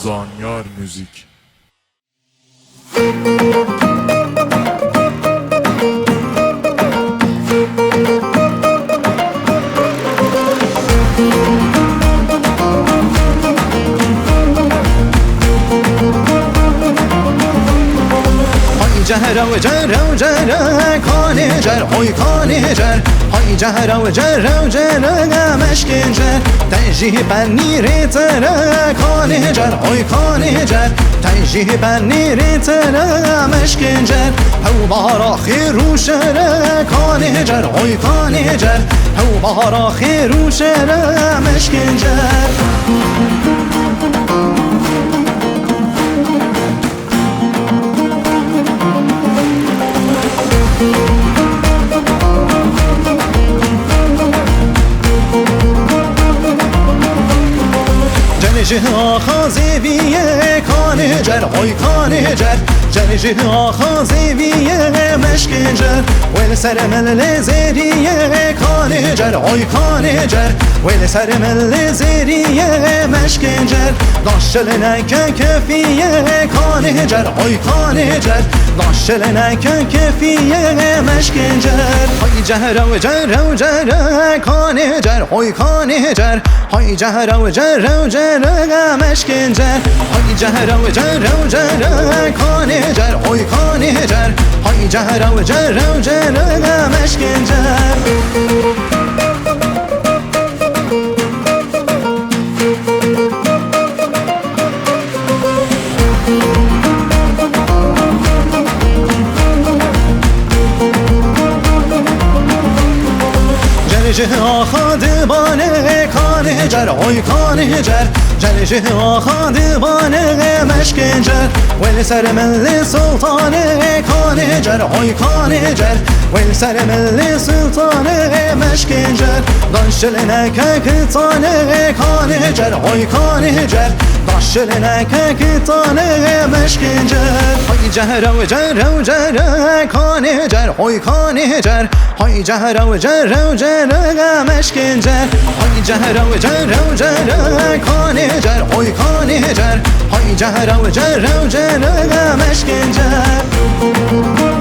زانیار موزیک. جهر و جر و جر کان جر های کان جر های جهر و جر و جر مشکن جر تنجیه بنیر تر کان جر های کان جر تنجیه بنیر تر مشکن جر هو بارا خیر و شر کان جر های کان جر هو بارا خیر و شر مشکن جر جه خازی بیه کان جر های کان جر جه خازی بیه مشکن جر ویل سر مل زیریه کان جر های کان جر ویل سر مل زیریه مشکن جر داشل نکن کفیه کان جر های کان جر داشل نکن کفیه مشکن جر های جهر و جر و جر کان جر های کان جر های جهر و جر و جر مشکن جر های جهر و جر و جر کان جر های کان جر های جهر و جر و جر مشکن جر جه آخاد بانه کان جر های کان جر جه آخاد بانه مشکن جر ویل سر مل سلطانه کان جر های کان جر ویل سر مل سلطانه مشکن جر داشل نکه کتانه کان جر های کان جر داشل نکه کتانه مشکن جر های جهر و جر و جر کان جر های کان جر های جهر و جر و جر مشکن جر های جهر و جر و جر کان جر های کان جر های جهر و جر و جر مشکن جر